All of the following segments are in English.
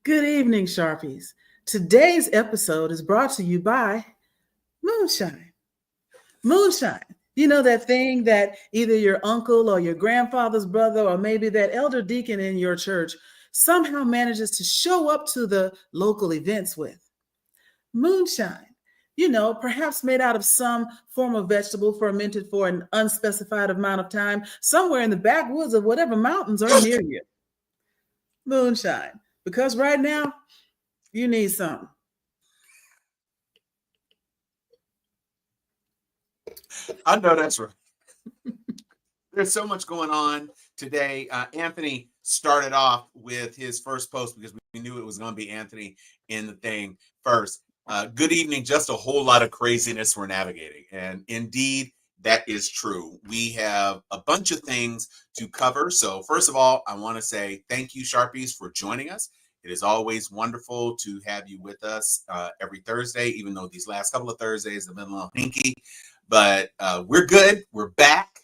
Good evening, Sharpies. Today's episode is brought to you by moonshine. Moonshine. You know that thing that either your uncle or your grandfather's brother or maybe that elder deacon in your church somehow manages to show up to the local events with. Moonshine. Perhaps made out of some form of vegetable fermented for an unspecified amount of time somewhere in the backwoods of whatever mountains are near you. Moonshine. Because right now, you need some. I know that's right. There's so much going on today. Anthony started off with his first post because we knew it was going to be Anthony in the thing first. Good evening. Just a whole lot of craziness we're navigating. And indeed, that is true. We have a bunch of things to cover. So first of all, I want to say thank you, Sharpies, for joining us. It is always wonderful to have you with us every Thursday, even though these last couple of Thursdays have been a little hinky. But we're good. We're back.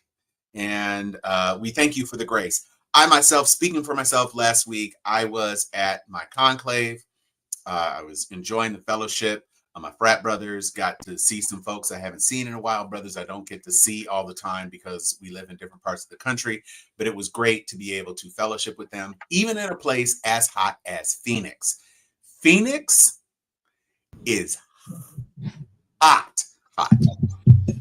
And we thank you for the grace. I myself, speaking for myself last week, I was at my conclave. I was enjoying the fellowship. My frat brothers, got to see some folks I haven't seen in a while. Brothers I don't get to see all the time because we live in different parts of the country. But it was great to be able to fellowship with them, even in a place as hot as Phoenix. Phoenix is hot.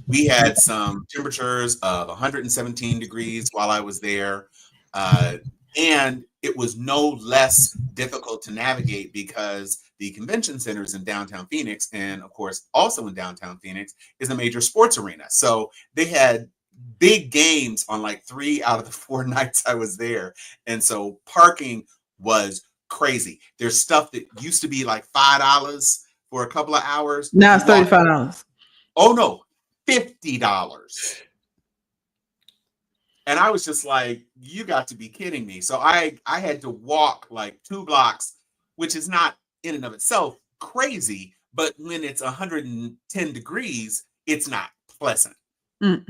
We had some temperatures of 117 degrees while I was there. And it was no less difficult to navigate because the convention centers in downtown Phoenix, and of course, also in downtown Phoenix, is a major sports arena. So they had big games on like 3 out of the 4 nights I was there. And so parking was crazy. There's stuff that used to be like $5 for a couple of hours. Now it's $35. Oh, no. $50. And I was just like, you got to be kidding me. So I had to walk like 2 blocks, which is not in and of itself crazy, but when it's 110 degrees, it's not pleasant. It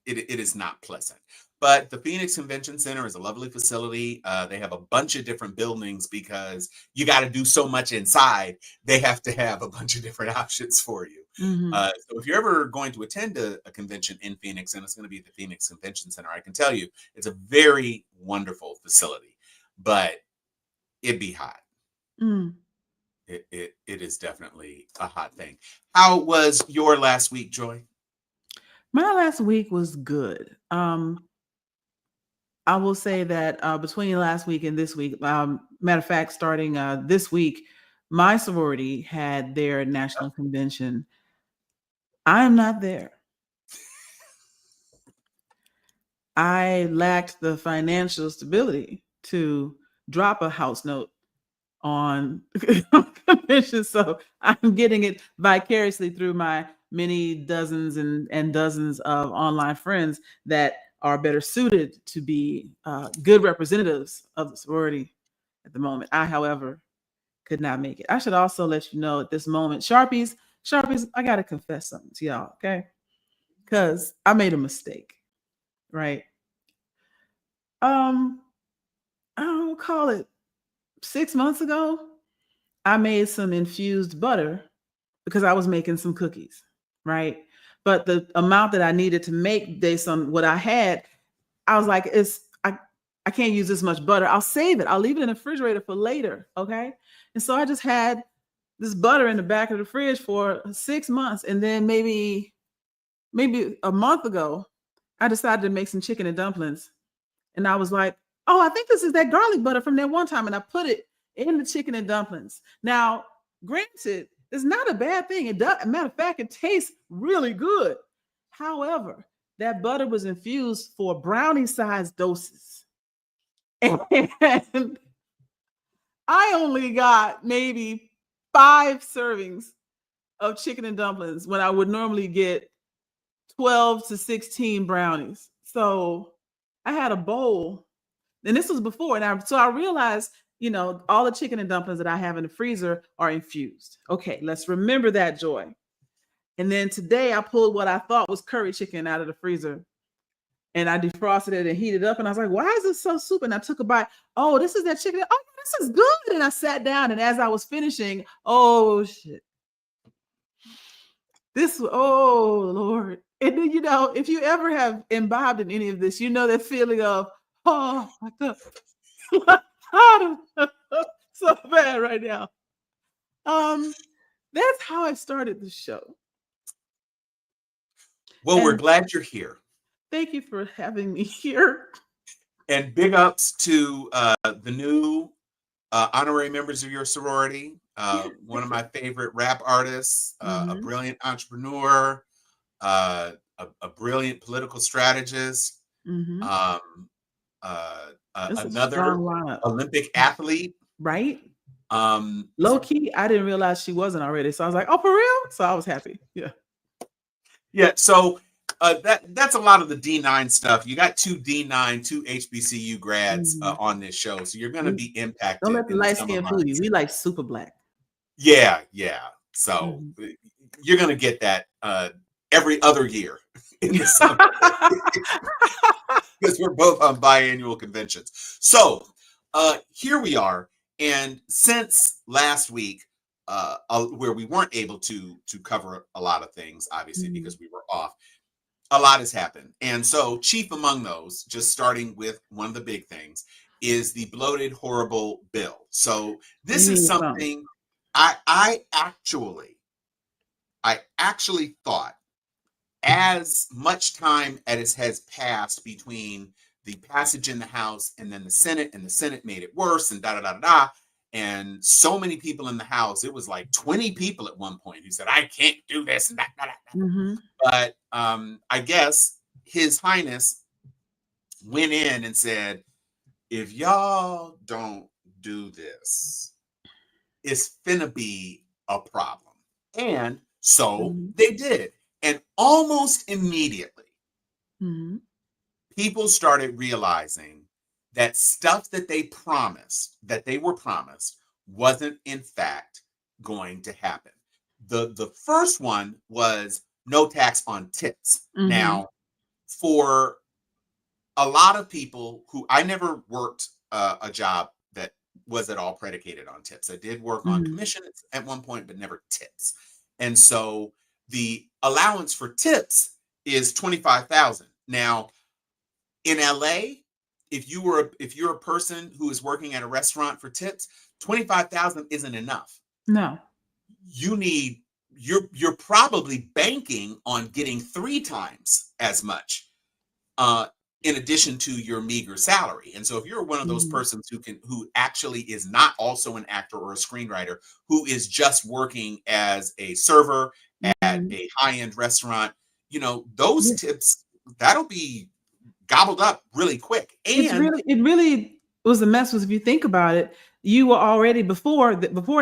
is not pleasant. But the Phoenix Convention Center is a lovely facility. They have a bunch of different buildings because you got to do so much inside. They have to have a bunch of different options for you. So if you're ever going to attend a convention in Phoenix, and it's going to be at the Phoenix Convention Center, I can tell you it's a very wonderful facility, but it'd be hot. It is definitely a hot thing. How was your last week, Joy? My last week was good. I will say that between last week and this week, matter of fact, starting this week, my sorority had their national convention. I am not there. I lacked the financial stability to drop a house note on convention, so I'm getting it vicariously through my many dozens and dozens of online friends that are better suited to be good representatives of the sorority at the moment. I, however, could not make it. I should also let you know at this moment, Sharpies, I got to confess something to y'all, okay? Because I made a mistake, right? I don't call it 6 months ago, I made some infused butter because I was making some cookies, right? But the amount that I needed to make based on what I had, I was like, I can't use this much butter. I'll save it. I'll leave it in the refrigerator for later, okay? And so I just had this butter in the back of the fridge for 6 months. And then maybe a month ago, I decided to make some chicken and dumplings. And I was like, oh, I think this is that garlic butter from that one time. And I put it in the chicken and dumplings. Now, granted, it's not a bad thing. It does. Matter of fact, it tastes really good. However, that butter was infused for brownie-sized doses. And I only got maybe 5 servings of chicken and dumplings when I would normally get 12 to 16 brownies. So I had a bowl, and this was before. And so I realized, all the chicken and dumplings that I have in the freezer are infused. Okay, let's remember that, Joy. And then today I pulled what I thought was curry chicken out of the freezer. and I defrosted it and heated it up. And I was like, why is this so soup? And I took a bite. Oh, this is that chicken. Oh, this is good. And I sat down, and as I was finishing, oh shit. Oh Lord. And then, if you ever have imbibed in any of this, you know that feeling of, oh, what the so bad right now. That's how I started the show. Well, we're glad you're here. Thank you for having me here. And big ups to the new honorary members of your sorority. One of my favorite rap artists, a brilliant entrepreneur, a brilliant political strategist, another Olympic athlete. Right? Low key, I didn't realize she wasn't already. So I was like, oh, for real? So I was happy. Yeah. Yeah. So that's a lot of the D9 stuff. You got two D9, two HBCU grads on this show. So you're going to be impacted. Don't let the light skin fool you. We like super black. Yeah. Yeah. So you're going to get that every other year in the summer. Because we're both on biannual conventions. So here we are. And since last week, where we weren't able to cover a lot of things, obviously, because we were off, a lot has happened. And so chief among those, just starting with one of the big things, is the Bloated Horrible Bill. So this is something I actually thought, as much time as has passed between the passage in the House and then the Senate made it worse, and da-da-da-da-da. And so many people in the House, it was like 20 people at one point who said, I can't do this. And But I guess His Highness went in and said, if y'all don't do this, it's finna be a problem. And so they did. And almost immediately, people started realizing that stuff that they were promised, wasn't in fact going to happen. The first one was no tax on tips. Now, for a lot of people who, I never worked a job that was at all predicated on tips. I did work on commissions at one point, but never tips. And so the allowance for tips is $25,000. Now, in LA, if you're a person who is working at a restaurant for tips, $25,000 isn't enough. No. You're probably banking on getting 3 times as much in addition to your meager salary. And so if you're one of those persons who actually is not also an actor or a screenwriter, who is just working as a server at a high-end restaurant, those tips, that'll be gobbled up really quick. And it really was a mess. Was, if you think about it, you were already before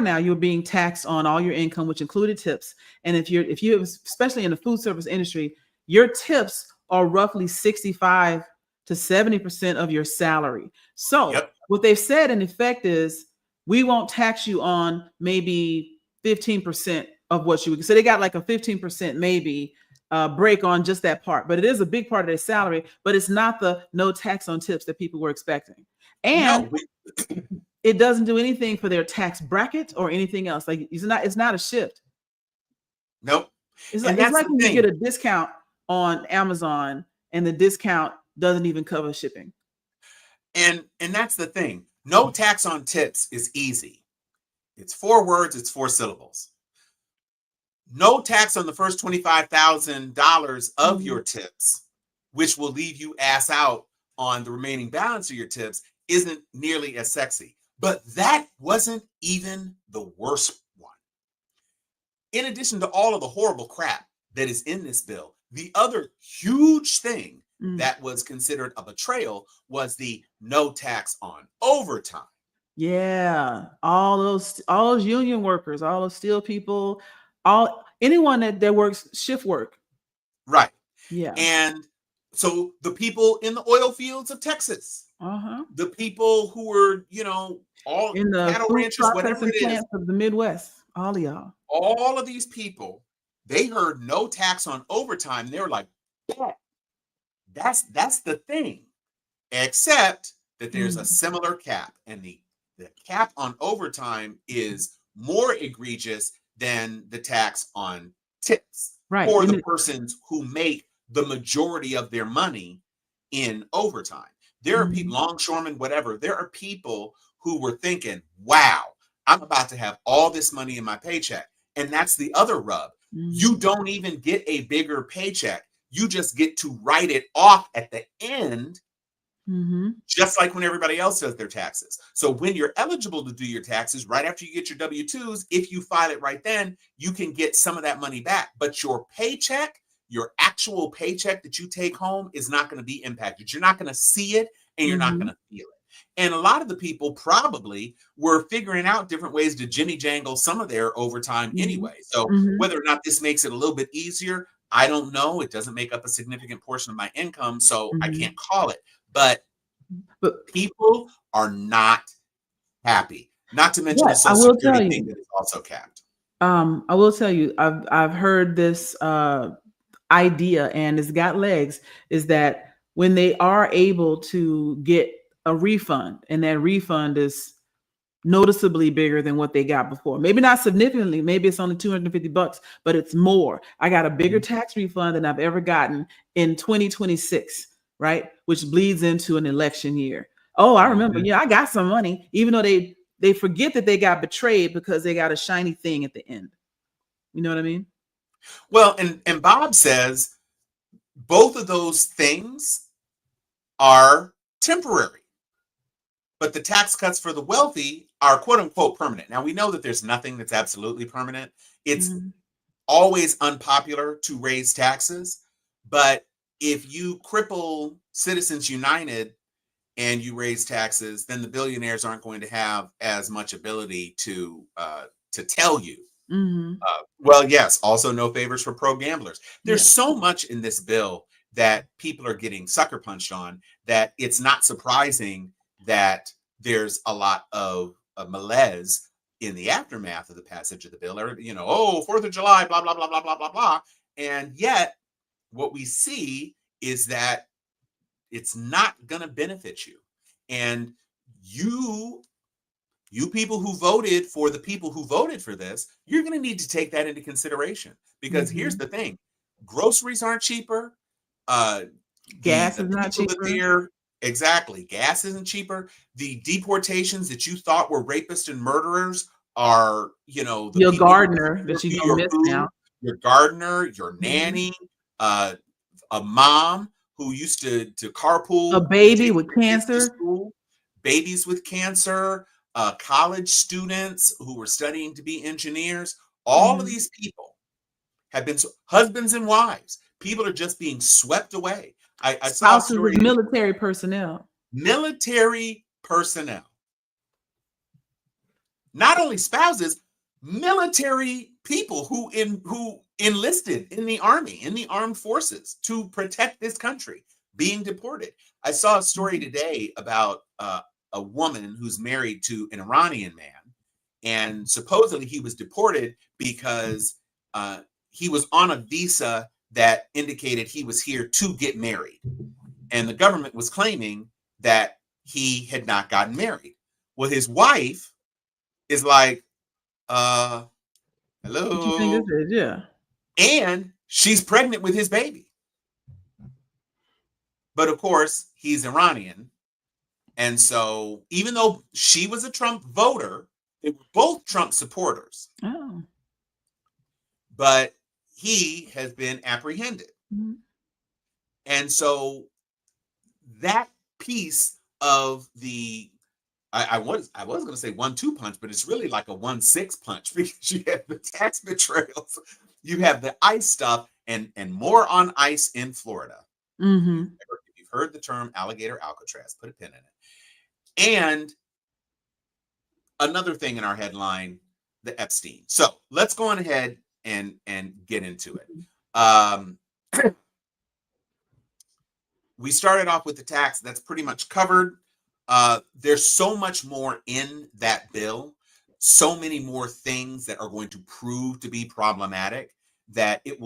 now you were being taxed on all your income, which included tips. And if you especially in the food service industry, your tips are roughly 65 to 70% of your salary. So what they've said in effect is, we won't tax you on maybe 15% of what you would. So they got like a 15% maybe break on just that part, but it is a big part of their salary, but it's not the no tax on tips that people were expecting. And it doesn't do anything for their tax bracket or anything else. Like it's not a shift. Nope. It's like when you get a discount on Amazon and the discount doesn't even cover shipping. And that's the thing. No tax on tips is easy. It's 4 words, it's 4 syllables. No tax on the first $25,000 of your tips, which will leave you ass out on the remaining balance of your tips, isn't nearly as sexy. But that wasn't even the worst one. In addition to all of the horrible crap that is in this bill, the other huge thing that was considered a betrayal was the no tax on overtime. Yeah, all those union workers, all those steel people, anyone that works shift work. Right. Yeah. And so the people in the oil fields of Texas, the people who were, all in the cattle ranchers, whatever it is, of the Midwest, all of y'all. All of these people, they heard no tax on overtime. They were like, That's the thing. Except that there's a Mm. similar cap, and the cap on overtime is more egregious than the tax on tips Right. for And the persons who make the majority of their money in overtime. There are people, longshoremen, whatever. There are people who were thinking, wow, I'm about to have all this money in my paycheck. And that's the other rub. You don't even get a bigger paycheck. You just get to write it off at the end, just like when everybody else does their taxes. So when you're eligible to do your taxes, right after you get your W-2s, if you file it right then, you can get some of that money back. But your paycheck, your actual paycheck that you take home, is not going to be impacted. You're not going to see it, and you're not going to feel it. And a lot of the people probably were figuring out different ways to jimmy jangle some of their overtime anyway. So whether or not this makes it a little bit easier, I don't know. It doesn't make up a significant portion of my income, so I can't call it. But people are not happy. Not to mention the I Social will tell Security thing you. that is also capped. I will tell you. I've heard this idea, and it's got legs. Is that when they are able to get a refund, and that refund is noticeably bigger than what they got before. Maybe not significantly, maybe it's only $250, but it's more. I got a bigger tax refund than I've ever gotten in 2026, right? Which bleeds into an election year. Oh, I remember, I got some money, even though they forget that they got betrayed because they got a shiny thing at the end. You know what I mean? Well, and Bob says both of those things are temporary, but the tax cuts for the wealthy are quote unquote permanent. Now, we know that there's nothing that's absolutely permanent. It's always unpopular to raise taxes, but if you cripple Citizens United and you raise taxes, then the billionaires aren't going to have as much ability to tell you. Well, yes, also no favors for pro gamblers. There's so much in this bill that people are getting sucker punched on that it's not surprising that there's a lot of malaise in the aftermath of the passage of the bill. Or, 4th of July, blah, blah, blah, blah, blah, blah, blah. And yet what we see is that it's not going to benefit you. And you people who voted for the people who voted for this, you're going to need to take that into consideration. Because here's the thing. Groceries aren't cheaper. Gas The is not people that cheaper. exactly. Gas isn't cheaper. The deportations that you thought were rapists and murderers are, the Your people who gardener that serve you're you gonna your miss food, now. your gardener, your nanny, a mom who used to carpool A to baby take with kids to cancer. school, babies with cancer, college students who were studying to be engineers. All of these people have been husbands and wives. People are just being swept away. I saw a Spouses story. of military personnel. Military personnel. Not only spouses, military people who enlisted in the army, in the armed forces to protect this country, being deported. I saw a story today about a woman who's married to an Iranian man, and supposedly he was deported because he was on a visa that indicated he was here to get married, and the government was claiming that he had not gotten married. Well, his wife is like, What you think hello. this is? Yeah. And she's pregnant with his baby. But of course, he's Iranian. And so even though she was a Trump voter, they were both Trump supporters. Oh. But he has been apprehended. And so that piece of the I was going to say 1-2 punch, but it's really like a 1-6 punch because you have the tax betrayals, you have the ICE stuff, and more on ICE in Florida. If you've heard the term alligator Alcatraz, put a pin in it. And another thing in our headline, the Epstein. So let's go on ahead and get into it. We started off with the tax. That's pretty much covered. There's so much more in that bill, so many more things that are going to prove to be problematic that it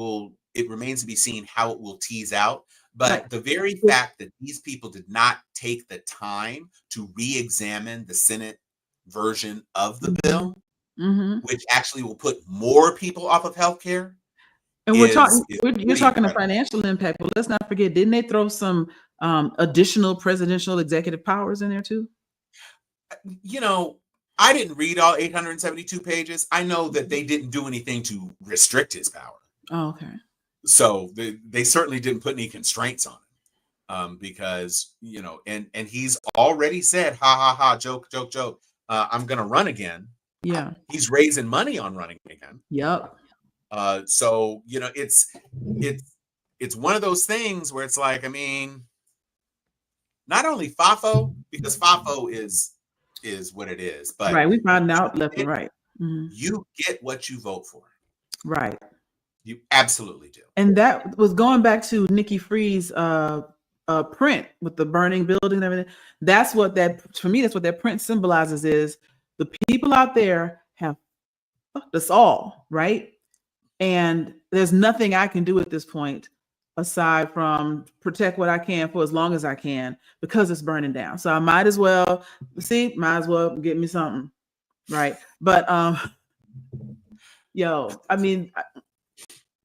remains to be seen how it will tease out. But the very fact that these people did not take the time to re-examine the Senate version of the bill, which actually will put more people off of healthcare. And you're talking incredible. the financial impact, but let's not forget, didn't they throw some additional presidential executive powers in there too? You know, I didn't read all 872 pages. I know that they didn't do anything to restrict his power. Oh, okay. So they certainly didn't put any constraints on him, because, you know, and he's already said, ha ha ha, joke, joke, joke. I'm going to run again. Yeah. He's raising money on running again. Yep. So, you know, it's one of those things where it's like, I mean, not only FAFO, because FAFO is what it is, but right, we found out left and right. You get what you vote for. Right. You absolutely do. And that was going back to Nikki Free's print with the burning building and everything. That's what that, for me, that's what that print symbolizes, is the people out there have fucked us all, right? And there's nothing I can do at this point aside from protect what I can for as long as I can, because it's burning down. So I might as well get me something, right? But I mean,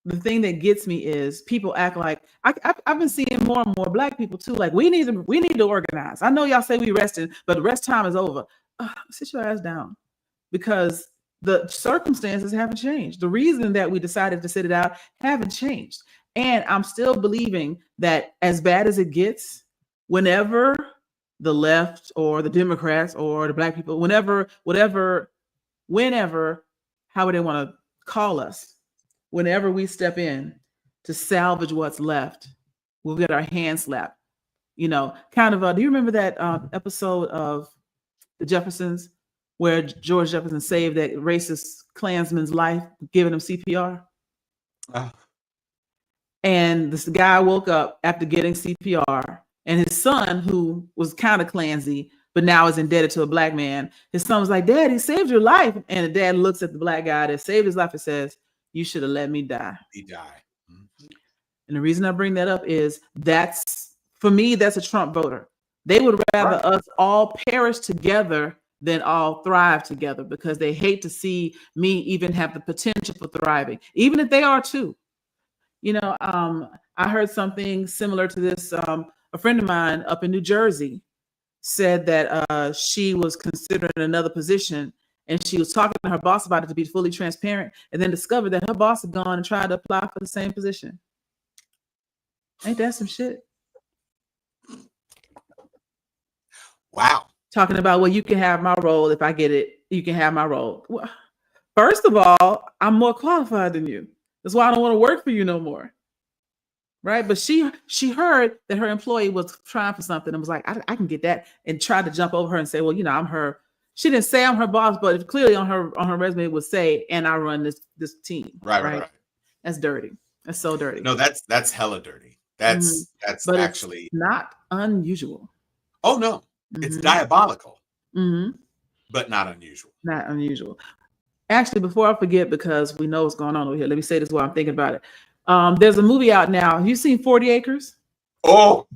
the thing that gets me is people act like I've been seeing more and more Black people too. Like we need to organize. I know y'all say we resting, but the rest time is over. Sit your ass down, because the circumstances haven't changed. The reason that we decided to sit it out haven't changed. And I'm still believing that as bad as it gets, whenever the left or the Democrats or the Black people, whenever, however they want to call us, whenever we step in to salvage what's left, we'll get our hands slapped. You know, kind of, do you remember that episode of The Jeffersons where George Jefferson saved that racist Klansman's life, giving him CPR? And this guy woke up after getting CPR, and his son, who was kind of Klansy, but now is indebted to a Black man, his son was like, "Dad, he saved your life." And the dad looks at the Black guy that saved his life and says, "You should have let me die." He died. Mm-hmm. And the reason I bring that up is for me, that's a Trump voter. They would rather us all perish together than all thrive together, because they hate to see me even have the potential for thriving, even if they are too. You know, I heard something similar to this. A friend of mine up in New Jersey said that she was considering another position, and she was talking to her boss about it, to be fully transparent, and then discovered that her boss had gone and tried to apply for the same position. Ain't that some shit? Wow. Talking about, well, you can have my role. If I get it, you can have my role. Well, first of all, I'm more qualified than you. That's why I don't want to work for you no more. Right. But she heard that her employee was trying for something and was like, I can get that, and tried to jump over her and say, well, you know, I'm her. She didn't say I'm her boss, but clearly on her resume would say, and I run this team. Right. That's dirty. That's so dirty. No, that's hella dirty. That's but actually it's not unusual. Oh no, it's diabolical. Mm-hmm. But not unusual. Not unusual. Actually, before I forget, because we know what's going on over here, let me say this while I'm thinking about it. There's a movie out now. Have you seen 40 Acres? Oh,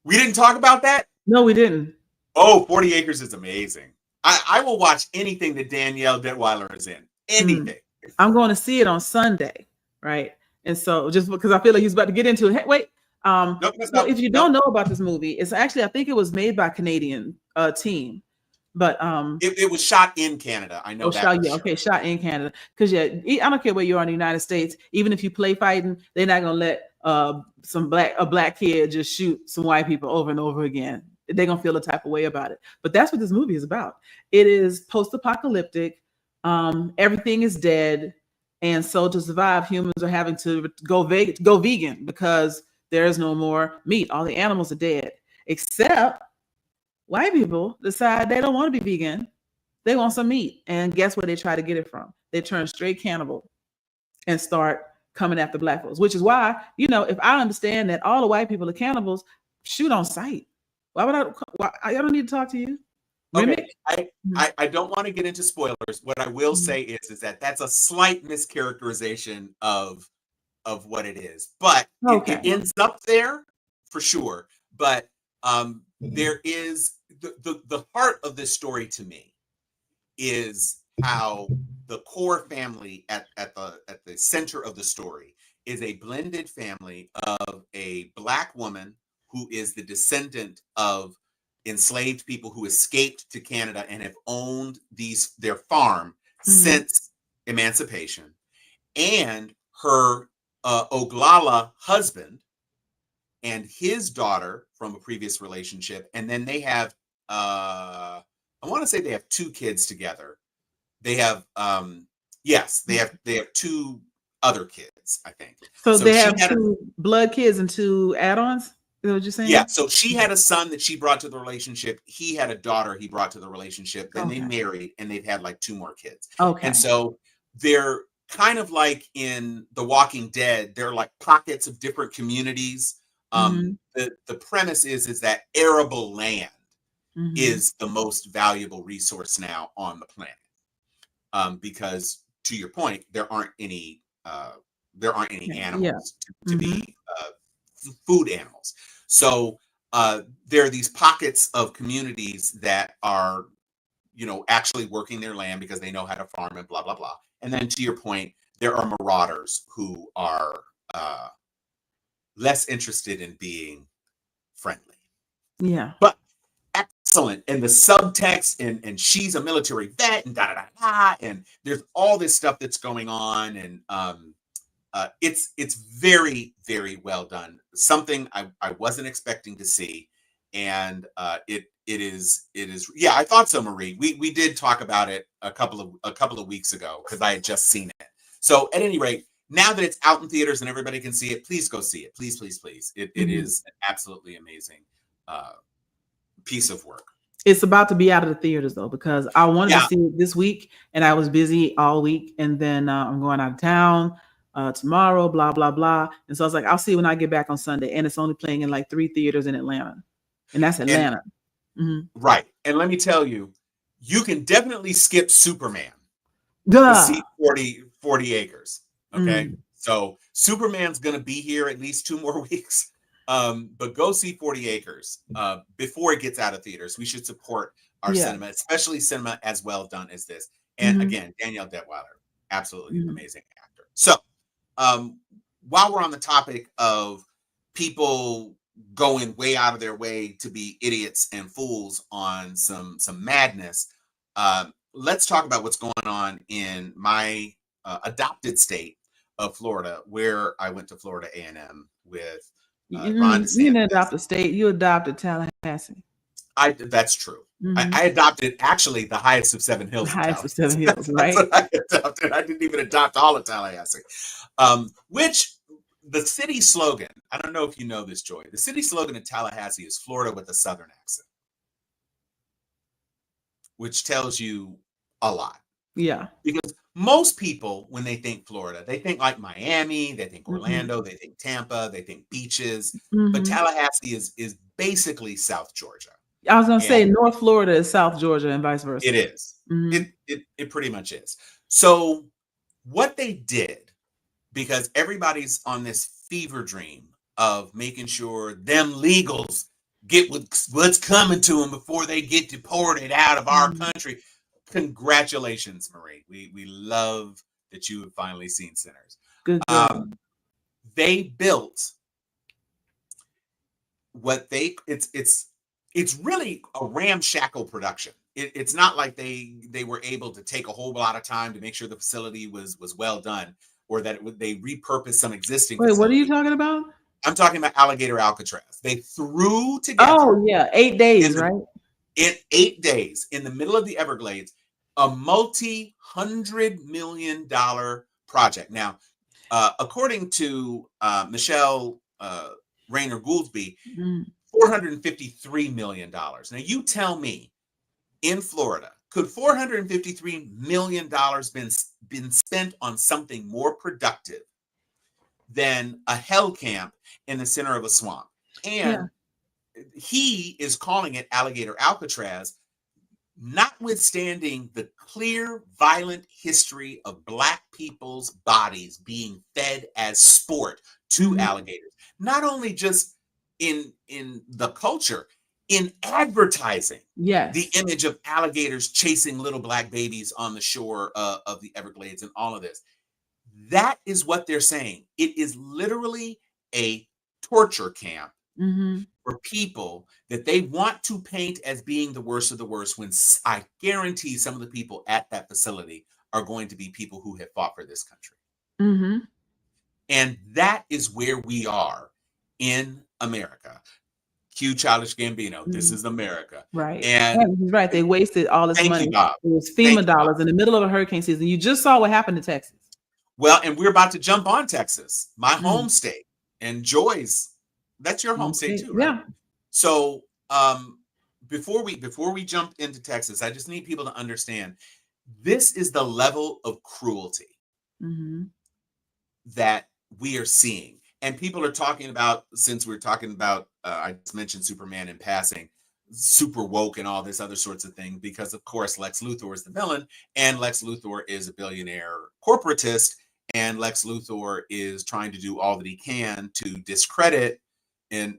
we didn't talk about that? No, we didn't. Oh, 40 Acres is amazing. I will watch anything that Danielle Detweiler is in. Anything. I'm going to see it on Sunday, right? And so, just because I feel like he's about to get into it. Hey, wait. If you don't know about this movie, it's actually, I think it was made by a Canadian team. But it was shot in Canada. I know that. Shot in Canada. Because I don't care where you are in the United States. Even if you play fighting, they're not gonna let a black kid just shoot some white people over and over again. They're gonna feel a type of way about it. But that's what this movie is about. It is post-apocalyptic. Everything is dead, and so to survive, humans are having to go vegan, because there is no more meat. All the animals are dead, except white people decide they don't want to be vegan. They want some meat. And guess where they try to get it from? They turn straight cannibal and start coming after Black folks, which is why, you know, if I understand that all the white people are cannibals, shoot on sight. Why would I don't need to talk to you. Okay. I don't want to get into spoilers. What I will say is that that's a slight mischaracterization of what it is. But it ends up there. for sure. But there is the heart of this story to me is how the core family at the center of the story is a blended family of a Black woman who is the descendant of enslaved people who escaped to Canada and have owned their farm since emancipation, and her Oglala husband and his daughter from a previous relationship, and then they have I want to say they have 2 kids together. They have they have 2 other kids, I think. So they have 2 blood kids and 2 add-ons? Is that what you're saying? Yeah, so she had a son that she brought to the relationship. He had a daughter he brought to the relationship. Then they married and they've had like 2 more kids. Okay. And so they're kind of like in The Walking Dead, they're like pockets of different communities. The premise is that arable land is the most valuable resource now on the planet. Because to your point, there aren't any animals to be food animals. So there are these pockets of communities that are, actually working their land because they know how to farm and blah, blah, blah. And then to your point, there are marauders who are less interested in being friendly. Yeah. But excellent. And the subtext and she's a military vet and da-da-da-da. And there's all this stuff that's going on. And it's very, very well done. Something I wasn't expecting to see. And it is. Yeah, I thought so, Marie. We did talk about it a couple of weeks ago because I had just seen it. So at any rate, now that it's out in theaters and everybody can see it, please go see it. Please, please, please. It is an absolutely amazing piece of work. It's about to be out of the theaters though, because I wanted to see it this week and I was busy all week. And then I'm going out of town tomorrow, blah, blah, blah. And so I was like, I'll see when I get back on Sunday. And it's only playing in like 3 theaters in Atlanta. And that's Atlanta. Right. And let me tell you, you can definitely skip Superman. Duh. To see 40 acres. Okay. So Superman's going to be here at least 2 more weeks. But go see 40 acres before it gets out of theaters. We should support our cinema, especially cinema as well done as this. And again, Danielle Detweiler, absolutely amazing actor. So while we're on the topic of people going way out of their way to be idiots and fools on some madness, let's talk about what's going on in my adopted state of Florida, where I went to Florida A&M with Ron DeSantis. You didn't adopt a state, you adopted Tallahassee. That's true. I adopted actually the highest of 7 hills. The highest of 7 hills, right? I adopted. I didn't even adopt all of Tallahassee, which the city slogan, I don't know if you know this, Joy. The city slogan in Tallahassee is Florida with a Southern accent, which tells you a lot. Yeah. Because most people, when they think Florida, they think like Miami, they think Orlando, they think Tampa, they think beaches. But Tallahassee is basically South Georgia. I was going to say North Florida is South Georgia and vice versa. It is. It pretty much is. So what they did, because everybody's on this fever dream of making sure them legals get what's coming to them before they get deported out of our country. Congratulations, Marie. We love that you have finally seen Sinners. Good. They built it's really a ramshackle production. It's not like they were able to take a whole lot of time to make sure the facility was well done, or that they repurposed some existing. Wait, what are you talking about? I'm talking about Alligator Alcatraz. They threw together. Oh yeah, 8 days, right? In 8 days, in the middle of the Everglades, a multi-$100 million project. Now, according to Michelle Rayner Gouldsby, $453 million. Now, you tell me, in Florida, could $453 million been spent on something more productive than a hell camp in the center of a swamp? And he is calling it Alligator Alcatraz, notwithstanding the clear, violent history of Black people's bodies being fed as sport to alligators. Not only just in the culture, in advertising. Yes. The image of alligators chasing little black babies on the shore of the Everglades and all of this. That is what they're saying. It is literally a torture camp for people that they want to paint as being the worst of the worst, when I guarantee some of the people at that facility are going to be people who have fought for this country. And that is where we are in America. Cue Childish Gambino. This is America. Right. And he's right. They wasted all this money. you, Bob. It was FEMA dollars in the middle of a hurricane season. You just saw what happened to Texas. Well, and we're about to jump on Texas, my home state, and Joy's. That's your home state too, right? Yeah. So before we jump into Texas, I just need people to understand this is the level of cruelty that we are seeing. And people are talking about, since we're talking about, I just mentioned Superman in passing, super woke and all this other sorts of thing, because of course Lex Luthor is the villain, and Lex Luthor is a billionaire corporatist, and Lex Luthor is trying to do all that he can to discredit an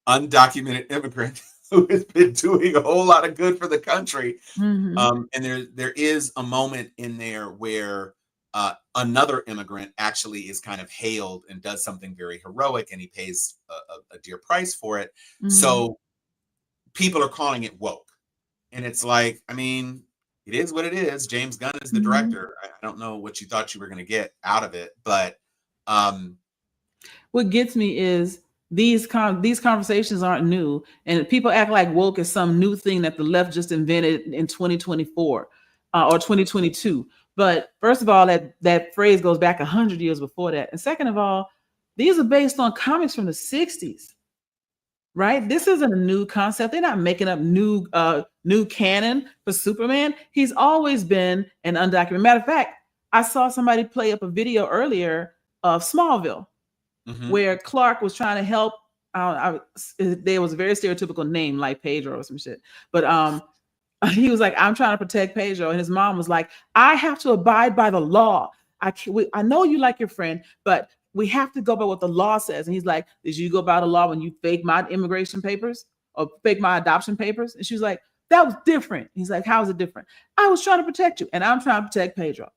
undocumented immigrant who has been doing a whole lot of good for the country. And there is a moment in there where another immigrant actually is kind of hailed and does something very heroic, and he pays a dear price for it. So people are calling it woke, and it's like, I mean, it is what it is. James Gunn is the director. I don't know what you thought you were going to get out of it, but what gets me is these conversations aren't new, and people act like woke is some new thing that the left just invented in 2024 or 2022. But first of all, that phrase goes back 100 years before that. And second of all, these are based on comics from the 60s, right? This isn't a new concept. They're not making up new canon for Superman. He's always been an undocumented. Matter of fact, I saw somebody play up a video earlier of Smallville, where Clark was trying to help. There was a very stereotypical name like Pedro or some shit, but he was like, I'm trying to protect Pedro. And his mom was like, I have to abide by the law. I know you like your friend, but we have to go by what the law says. And he's like, did you go by the law when you fake my immigration papers or fake my adoption papers? And she was like, that was different. He's like, how is it different? I was trying to protect you, and I'm trying to protect Pedro.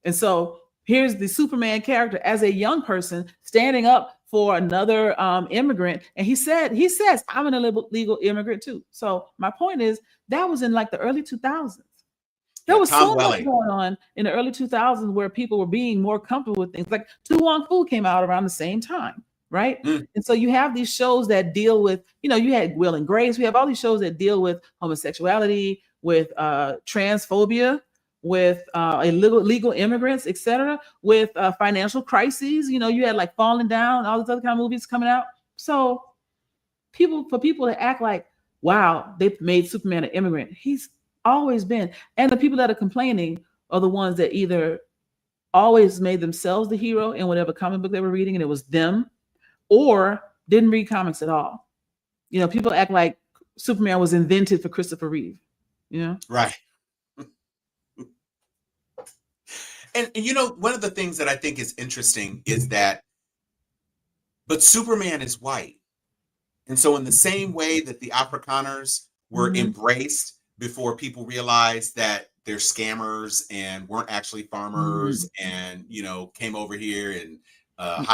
And so here's the Superman character as a young person standing up for another immigrant. And he says, I'm an illegal immigrant too. So my point is, that was in like the early 2000s. There was so much going on in the early 2000s where people were being more comfortable with things. Like Tu Wong Fu came out around the same time, right? And so you have these shows that deal with, you had Will and Grace. We have all these shows that deal with homosexuality, with transphobia, with illegal immigrants, etc., with financial crises. You had like Falling Down, all these other kind of movies coming out. So for people to act like, wow, they made Superman an immigrant. He's always been. And the people that are complaining are the ones that either always made themselves the hero in whatever comic book they were reading, and it was them, or didn't read comics at all. People act like Superman was invented for Christopher Reeve. Right. And one of the things that I think is interesting is that, but Superman is white. And so in the same way that the Afrikaners were embraced before people realized that they're scammers and weren't actually farmers and, came over here and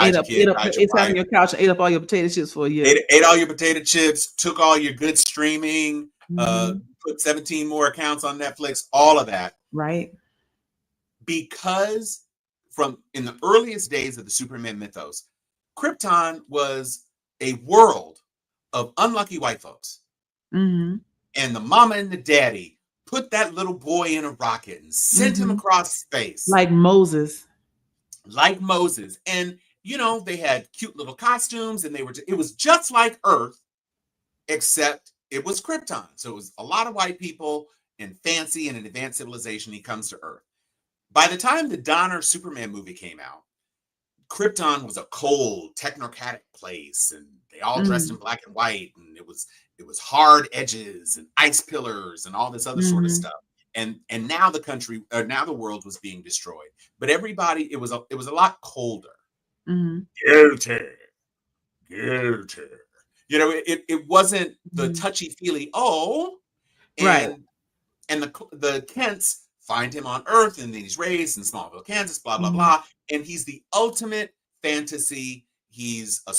ate up your couch and ate up all your potato chips for a year. Ate all your potato chips, took all your good streaming, put 17 more accounts on Netflix, all of that. Right. Because in the earliest days of the Superman mythos, Krypton was a world of unlucky white folks. And the mama and the daddy put that little boy in a rocket and sent him across space. Like Moses. And, they had cute little costumes, and it was just like Earth, except it was Krypton. So it was a lot of white people and fancy and an advanced civilization. He comes to Earth. By the time the Donner Superman movie came out, Krypton was a cold, technocratic place, and they all dressed in black and white, and it was hard edges and ice pillars and all this other sort of stuff. And now the world was being destroyed. But everybody, it was a lot colder. Guilty. guilty. It wasn't the touchy-feely, Right. and the Kents find him on Earth, and then he's raised in Smallville, Kansas, blah, blah, Mhm. blah. And he's the ultimate fantasy. He's the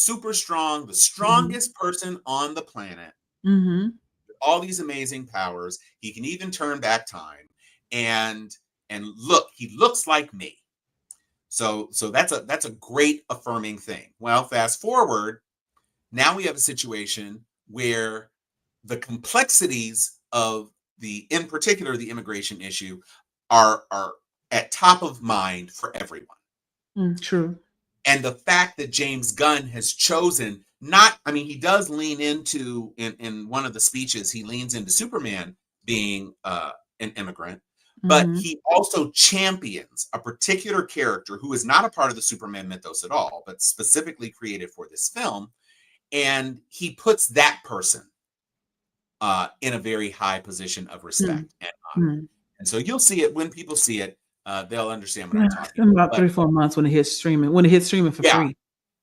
strongest person on the planet. Mhm. All these amazing powers. He can even turn back time. And look, he looks like me. So that's a great affirming thing. Well, fast forward, now we have a situation where the complexities of in particular, the immigration issue are at top of mind for everyone. True. And the fact that James Gunn has chosen he does lean into, in one of the speeches, he leans into Superman being an immigrant, but he also champions a particular character who is not a part of the Superman mythos at all, but specifically created for this film. And he puts that person in a very high position of respect and honor. And so you'll see it when people see it. They'll understand what I'm talking in about. about 3-4 months when it hits streaming for free.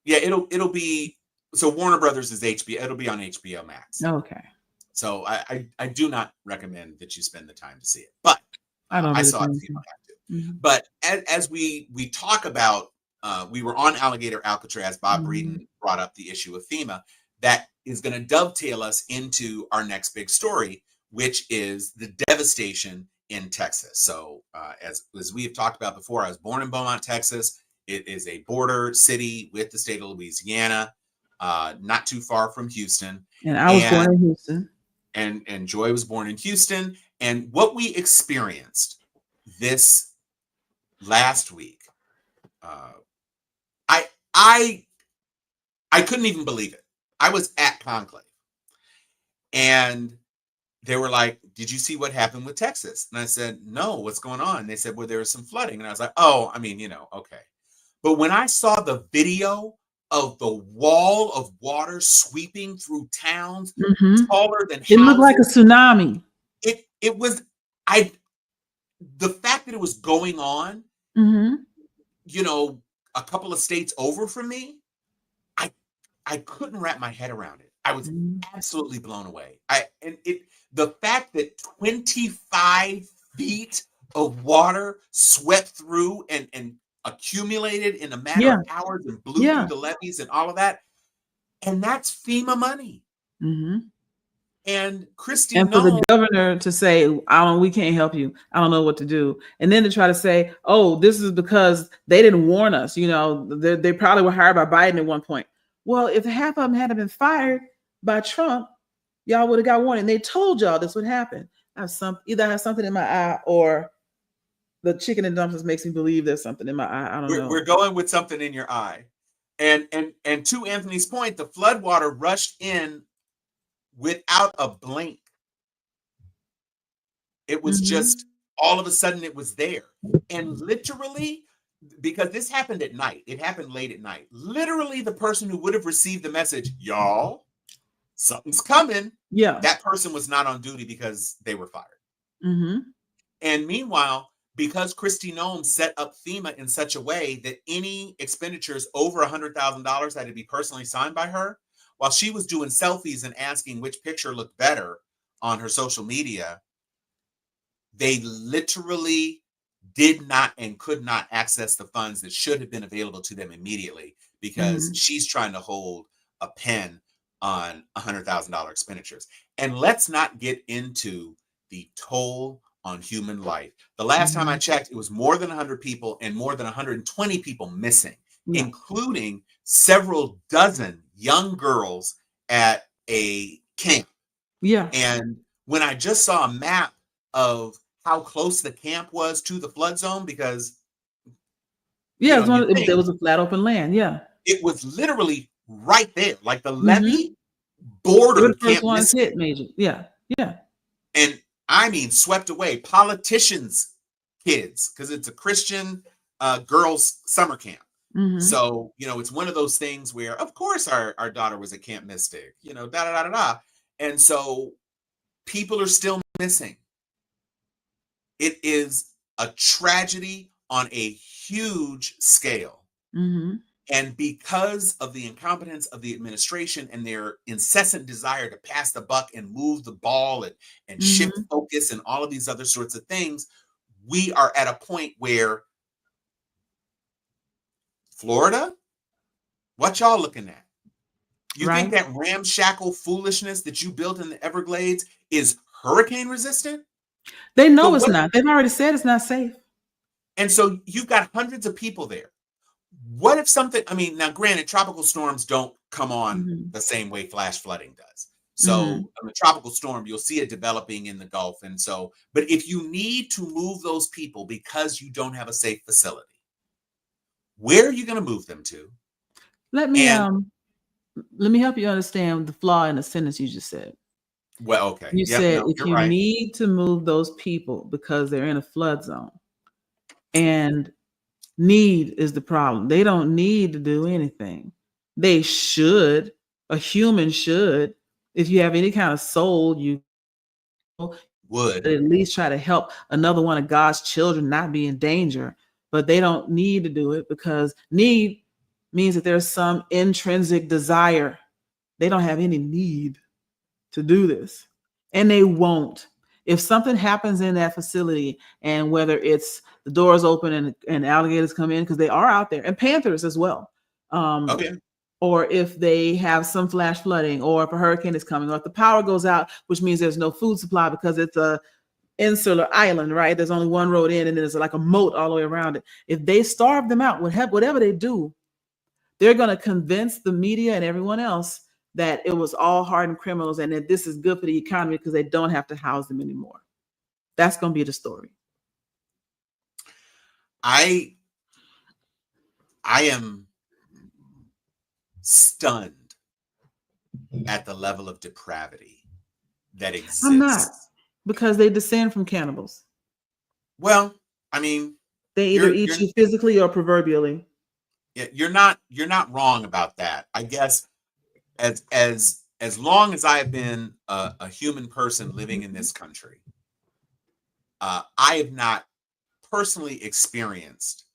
Yeah, it'll be, so Warner Brothers is HBO. It'll be on HBO Max. Okay. So I do not recommend that you spend the time to see it, but I saw it. So you don't have to. But as we talk about, we were on Alligator Alcatraz. Bob Breeden brought up the issue of FEMA. That is going to dovetail us into our next big story, which is the devastation in Texas. So as we have talked about before, I was born in Beaumont, Texas. It is a border city with the state of Louisiana, not too far from Houston. And I was born in Houston. And Joy was born in Houston. And what we experienced this last week, I couldn't even believe it. I was at Conclave, and they were like, "Did you see what happened with Texas?" And I said, "No, what's going on?" And they said, "Well, there was some flooding." And I was like, "Oh, okay." But when I saw the video of the wall of water sweeping through towns, taller than houses, it looked like a tsunami. It was, the fact that it was going on, a couple of states over from me, I couldn't wrap my head around it. I was absolutely blown away. The fact that 25 feet of water swept through and accumulated in a matter of hours and blew through the levees and all of that, and that's FEMA money. And Christy, and for the governor to say, we can't help you. I don't know what to do. And then to try to say, oh, this is because they didn't warn us. They probably were hired by Biden at one point. Well, if half of them hadn't been fired by Trump, y'all would have got warned. And they told y'all this would happen. Either I have something in my eye, or the chicken and dumplings makes me believe there's something in my eye. I don't know. We're going with something in your eye. And to Anthony's point, the floodwater rushed in without a blink. It was just, all of a sudden it was there. And literally, because this happened at night, it happened late at night. Literally, the person who would have received the message, "Y'all, something's coming," that person was not on duty because they were fired. And meanwhile, because Kristi Noem set up FEMA in such a way that any expenditures over $100,000 had to be personally signed by her, while she was doing selfies and asking which picture looked better on her social media, they literally did not and could not access the funds that should have been available to them immediately, because she's trying to hold a pen on $100,000 expenditures. And let's not get into the toll on human life. The last time I checked, it was more than 100 people and more than 120 people missing, including several dozen young girls at a camp. And when I just saw a map of how close the camp was to the flood zone, because there was a flat open land. It was literally right there, like the levee bordered Camp Mystic. And I mean, swept away. Politicians' kids, because it's a Christian girls' summer camp. So, it's one of those things where, of course, our daughter was at Camp Mystic, And so people are still missing. It is a tragedy on a huge scale. And because of the incompetence of the administration and their incessant desire to pass the buck and move the ball and shift focus and all of these other sorts of things, we are at a point where Florida, what y'all looking at? You think that ramshackle foolishness that you built in the Everglades is hurricane resistant? They know it's not. They've already said it's not safe. And so you've got hundreds of people there. What if something, I mean, now granted, tropical storms don't come on the same way flash flooding does. So a tropical storm, you'll see it developing in the Gulf. And so, but if you need to move those people because you don't have a safe facility, where are you going to move them to? Let me help you understand the flaw in the sentence you just said. Well, okay. You said if you need to move those people because they're in a flood zone, and need is the problem. They don't need to do anything. They should. A human should. If you have any kind of soul, you would at least try to help another one of God's children not be in danger. But they don't need to do it because need means that there's some intrinsic desire. They don't have any need to do this, and they won't. If something happens in that facility, and whether it's the doors open and alligators come in, because they are out there, and panthers as well, or if they have some flash flooding, or if a hurricane is coming, or if the power goes out, which means there's no food supply because it's a insular island, right? There's only one road in, and there's like a moat all the way around it. If they starve them out, whatever they do, they're going to convince the media and everyone else that it was all hardened criminals and that this is good for the economy because they don't have to house them anymore. That's going to be the story. I am stunned at the level of depravity that exists. I'm not, because they descend from cannibals. Well, I mean, they either eat you physically or proverbially. Yeah, you're not wrong about that. I guess as long as I have been a human person living in this country, I have not personally experienced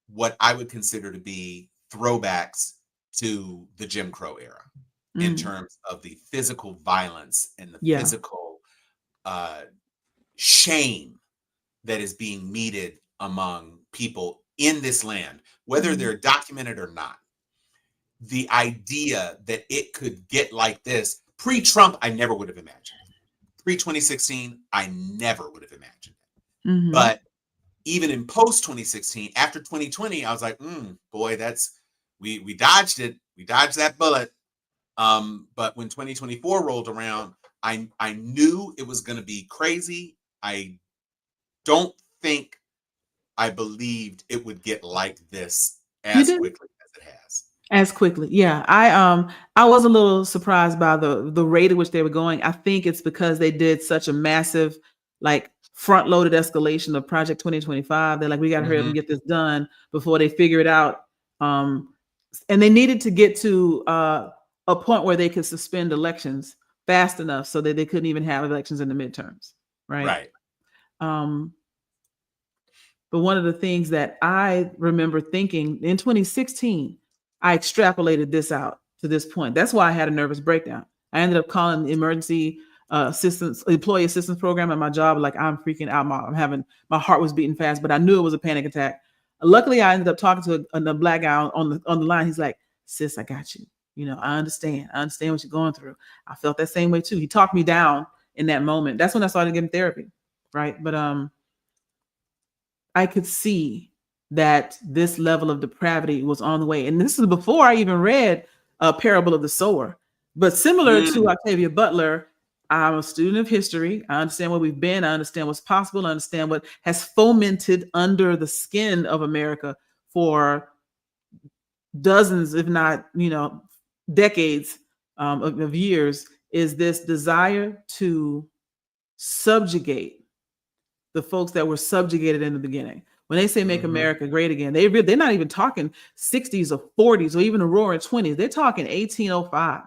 what I would consider to be throwbacks to the Jim Crow era in terms of the physical violence and the physical shame that is being meted among people in this land, whether they're documented or not. The idea that it could get like this pre-Trump, I never would have imagined. Pre-2016, I never would have imagined it. But even in post-2016, after 2020, I was like, boy, we dodged it. We dodged that bullet. But when 2024 rolled around, I knew it was going to be crazy. I don't think I believed it would get like this as quickly as it has. As quickly, yeah. I was a little surprised by the rate at which they were going. I think it's because they did such a massive, like, front-loaded escalation of Project 2025. They're like, we got to hurry up and get this done before they figure it out. And they needed to get to a point where they could suspend elections fast enough so that they couldn't even have elections in the midterms, right? But one of the things that I remember thinking in 2016, I extrapolated this out to this point. That's why I had a nervous breakdown. I ended up calling the emergency employee assistance program at my job. Like, I'm freaking out. My heart was beating fast, but I knew it was a panic attack. Luckily, I ended up talking to a black guy on the line. He's like, sis, I got you. I understand. I understand what you're going through. I felt that same way too. He talked me down in that moment. That's when I started getting therapy. Right. But I could see that this level of depravity was on the way. And this is before I even read a Parable of the Sower. But similar to Octavia Butler, I'm a student of history. I understand where we've been. I understand what's possible. I understand what has fomented under the skin of America for dozens, if not, decades of years, is this desire to subjugate the folks that were subjugated in the beginning. When they say make America great again, they're not even talking 60s or 40s or even the roaring 20s. They're talking 1805,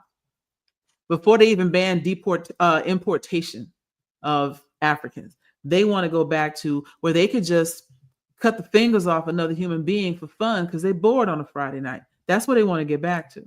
before they even banned importation of Africans. They want to go back to where they could just cut the fingers off another human being for fun because they're bored on a Friday night. That's what they want to get back to.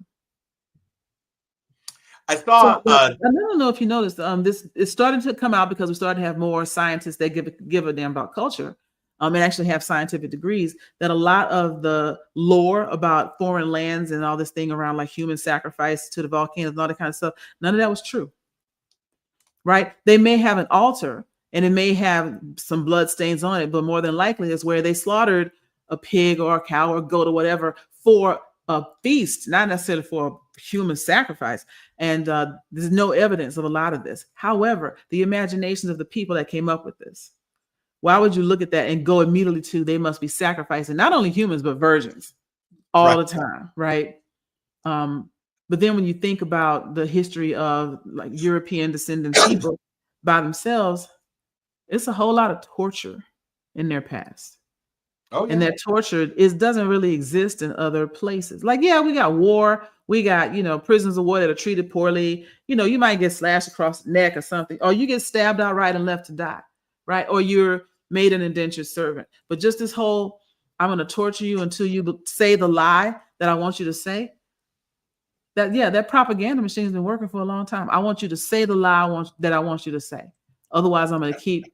I saw. I don't know if you noticed. This is starting to come out because we started to have more scientists that give a damn about culture, and actually have scientific degrees. That a lot of the lore about foreign lands and all this thing around like human sacrifice to the volcanoes and all that kind of stuff, none of that was true. Right? They may have an altar and it may have some blood stains on it, but more than likely it's where they slaughtered a pig or a cow or a goat or whatever for a feast, not necessarily for a human sacrifice. And there's no evidence of a lot of this. However, the imaginations of the people that came up with this, why would you look at that and go immediately to they must be sacrificing not only humans, but virgins all the time, right? But then when you think about the history of like European descendant people by themselves, it's a whole lot of torture in their past. Oh, yeah. And that torture doesn't really exist in other places. Like, yeah, we got war, we got, prisoners of war that are treated poorly. You might get slashed across the neck or something, or you get stabbed outright and left to die, right? Or you're made an indentured servant. But just this whole, I'm going to torture you until you say the lie that I want you to say. That propaganda machine has been working for a long time. I want you to say the lie that I want you to say. Otherwise, I'm going to keep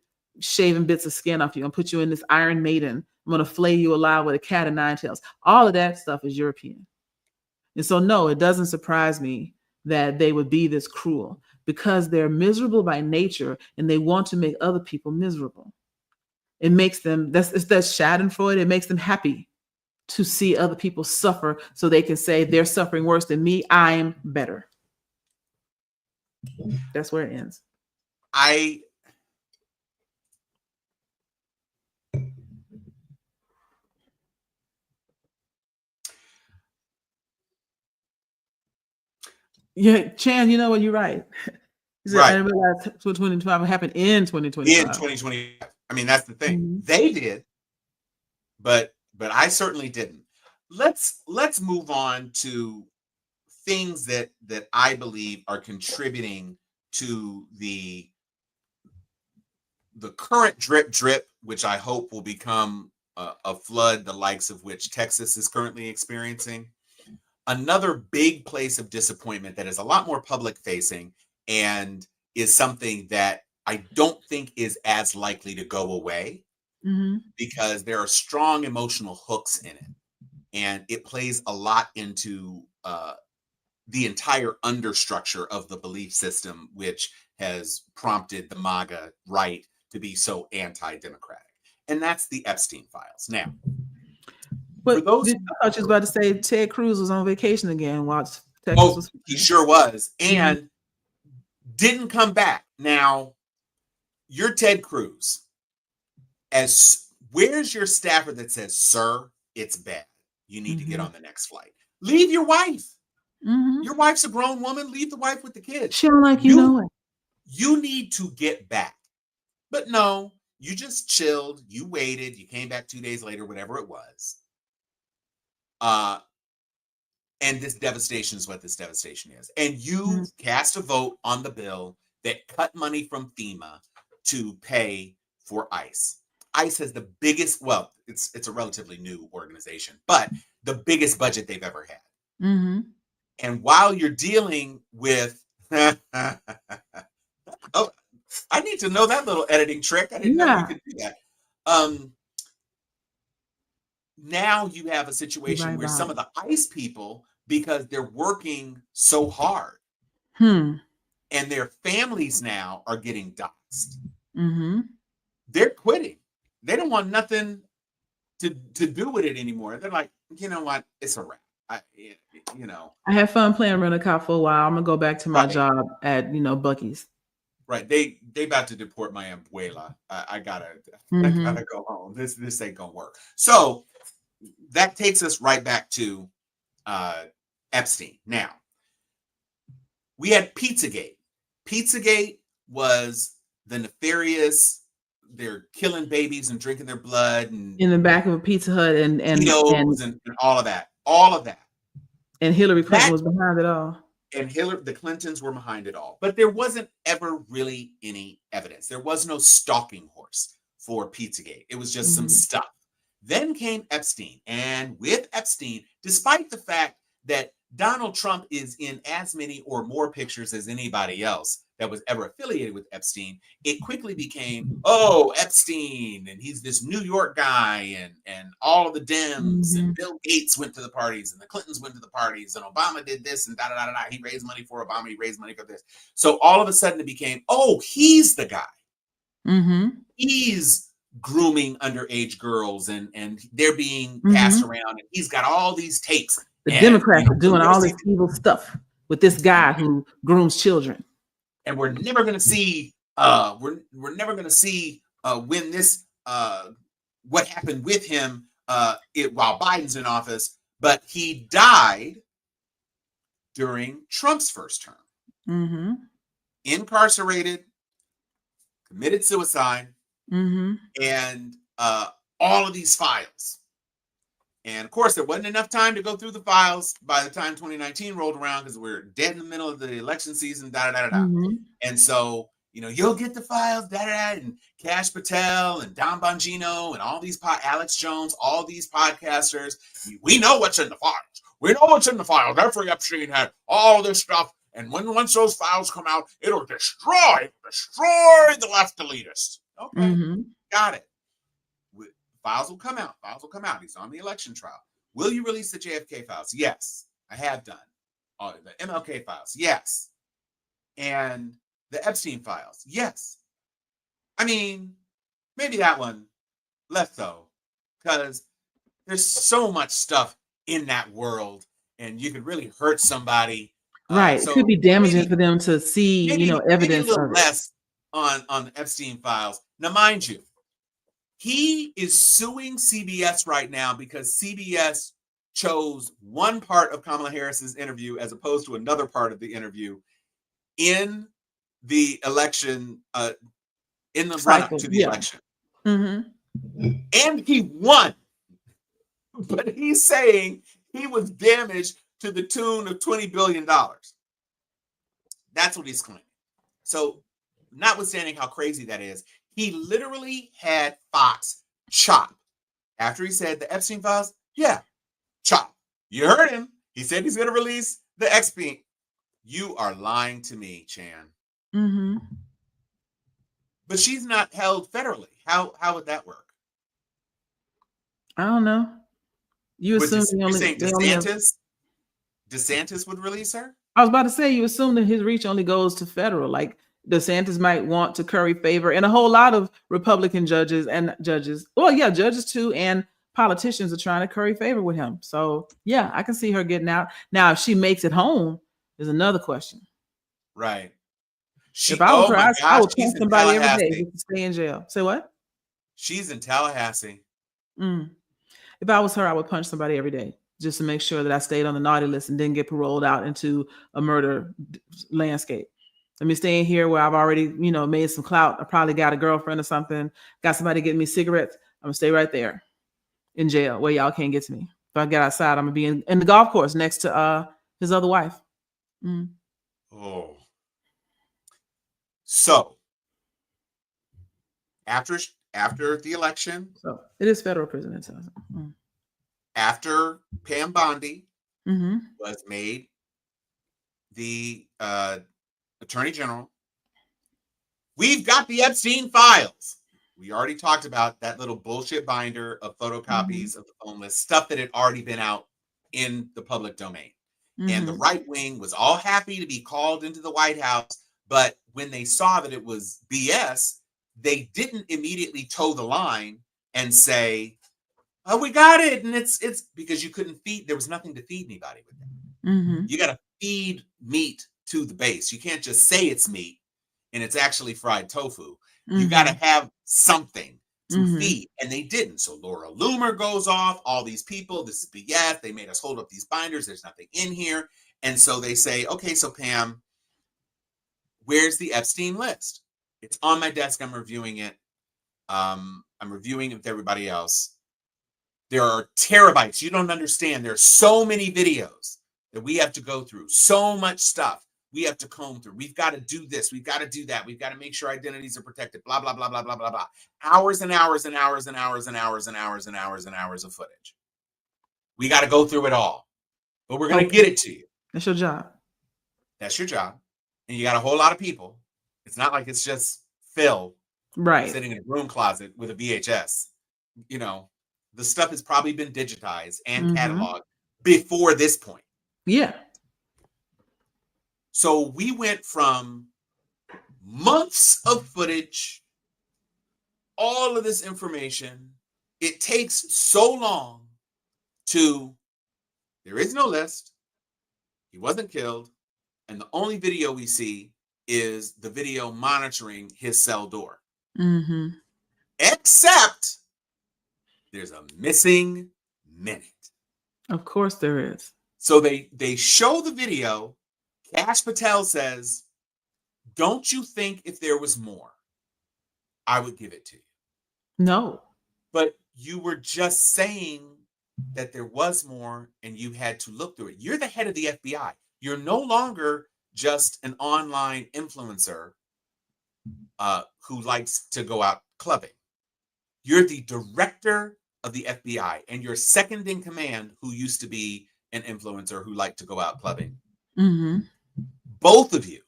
shaving bits of skin off you and put you in this Iron Maiden. I'm going to flay you alive with a cat of nine tails. All of that stuff is European. And so, no, it doesn't surprise me that they would be this cruel because they're miserable by nature and they want to make other people miserable. It makes them, that's Schadenfreude, it makes them happy to see other people suffer so they can say they're suffering worse than me. I'm better. That's where it ends. Yeah, Chan, you know what? You're right. Right. I didn't realize 2025 happened in 2025. In 2020. I mean, that's the thing. Mm-hmm. They did, but I certainly didn't. Let's move on to things that I believe are contributing to the current drip, which I hope will become a flood, the likes of which Texas is currently experiencing. Another big place of disappointment that is a lot more public facing and is something that I don't think is as likely to go away because there are strong emotional hooks in it. And it plays a lot into the entire understructure of the belief system, which has prompted the MAGA right to be so anti-democratic. And that's the Epstein files. Now, but I thought you was about to say Ted Cruz was on vacation again while Texas was. He sure was. And didn't come back. Now, you're Ted Cruz. Where's your staffer that says, sir, it's bad. You need to get on the next flight. Leave your wife. Your wife's a grown woman. Leave the wife with the kids. She don't like you know it. You need to get back. But no, you just chilled. You waited. You came back 2 days later, whatever it was. And this devastation is what this devastation is. And you cast a vote on the bill that cut money from FEMA to pay for ICE. ICE has the biggest, well, it's a relatively new organization, but the biggest budget they've ever had. And while you're dealing with, oh, I need to know that little editing trick. I didn't know you could do that. Now you have a situation where some of the ICE people, because they're working so hard, and their families now are getting doxxed, they're quitting. They don't want nothing to do with it anymore. They're like, you know what? It's a wrap. I had fun playing Rent-A-Cop for a while. I'm gonna go back to my job at Buc-ee's. Right. They about to deport my abuela. I gotta go home. This ain't gonna work. So that takes us right back to Epstein. Now, we had Pizzagate. Pizzagate was the nefarious, they're killing babies and drinking their blood and in the back of a Pizza Hut and all of that. All of that. And Hillary Clinton was behind it all. And the Clintons were behind it all. But there wasn't ever really any evidence. There was no stalking horse for Pizzagate. It was just some stuff Then came Epstein. And with Epstein, despite the fact that Donald Trump is in as many or more pictures as anybody else that was ever affiliated with Epstein, it quickly became, oh, Epstein, and he's this New York guy, and all of the Dems, and Bill Gates went to the parties, and the Clintons went to the parties, and Obama did this, and da-da-da-da-da. He raised money for Obama, he raised money for this. So all of a sudden it became, oh, he's the guy. He's grooming underage girls, and they're being passed around, and he's got all these tapes. The Democrats are doing all this evil stuff with this guy who grooms children. And we're never going to see we're never going to see when this what happened with him while Biden's in office, but he died during Trump's first term. Incarcerated, committed suicide, and all of these files. And of course, there wasn't enough time to go through the files by the time 2019 rolled around, because we're dead in the middle of the election season, And so, you'll get the files, and Kash Patel and Don Bongino and all these Alex Jones, all these podcasters. We know what's in the files. We know what's in the files. Jeffrey Epstein had all this stuff. And once those files come out, it'll destroy the left elitists. Okay, got it. Files will come out. He's on the election trial. Will you release the JFK files? Yes, I have done. The MLK files? Yes. And the Epstein files? Yes. I mean, maybe that one less so, because there's so much stuff in that world, and you could really hurt somebody. Right. So it could be damaging for them to see, evidence. Maybe a little less on the Epstein files. Now, mind you, he is suing CBS right now because CBS chose one part of Kamala Harris's interview as opposed to another part of the interview in the election, in the run-up to the election. And he won. But he's saying he was damaged to the tune of $20 billion. That's what he's claiming. So, notwithstanding how crazy that is, he literally had Fox chop. After he said the Epstein files, chop. You heard him. He said he's going to release the Epstein. You are lying to me, Chan. But she's not held federally. How would that work? I don't know. You assume DeSantis would release her? I was about to say, you assume that his reach only goes to federal. Like, DeSantis might want to curry favor, and a whole lot of Republican judges, judges too, and politicians are trying to curry favor with him. So yeah, I can see her getting out. Now, if she makes it home, is another question. Right. If I was her, I would punch somebody every day to stay in jail. Say what? She's in Tallahassee. If I was her, I would punch somebody every day just to make sure that I stayed on the naughty list and didn't get paroled out into a murder landscape. Let me stay in here where I've already, made some clout. I probably got a girlfriend or something, got somebody getting me cigarettes. I'm gonna stay right there in jail where y'all can't get to me. If I get outside, I'm gonna be in the golf course next to his other wife. Oh. So after the election, so it is federal prison. After Pam Bondi was made the Attorney General, we've got the Epstein files. We already talked about that little bullshit binder of photocopies of the phone list, stuff that had already been out in the public domain. And the right wing was all happy to be called into the White House, but when they saw that it was BS, they didn't immediately toe the line and say, "Oh, we got it," and it's because you couldn't feed. There was nothing to feed anybody with that. You got to feed meat to the base. You can't just say it's meat and it's actually fried tofu. You got to have something to feed, and they didn't. So Laura Loomer goes off. All these people, this is BS. They made us hold up these binders. There's nothing in here, and so they say, "Okay, so Pam, where's the Epstein list? It's on my desk. I'm reviewing it. I'm reviewing it with everybody else. There are terabytes. You don't understand. There are so many videos that we have to go through. So much stuff we have to comb through. We've got to do this. We've got to do that. We've got to make sure identities are protected. Blah, blah, blah, blah, blah, blah, blah. Hours and hours and hours and hours and hours and hours and hours and hours of footage. We got to go through it all. But we're going to get it to you. That's your job. That's your job. And you got a whole lot of people. It's not like it's just Phil sitting in a broom closet with a VHS. You know, the stuff has probably been digitized and cataloged before this point. Yeah. So we went from months of footage, all of this information. It takes so long to, there is no list. He wasn't killed. And the only video we see is the video monitoring his cell door. Except there's a missing minute. Of course there is. So they show the video. Kash Patel says, don't you think if there was more, I would give it to you? No. But you were just saying that there was more and you had to look through it. You're the head of the FBI. You're no longer just an online influencer who likes to go out clubbing. You're the director of the FBI and you're second in command who used to be an influencer who liked to go out clubbing. Both of you,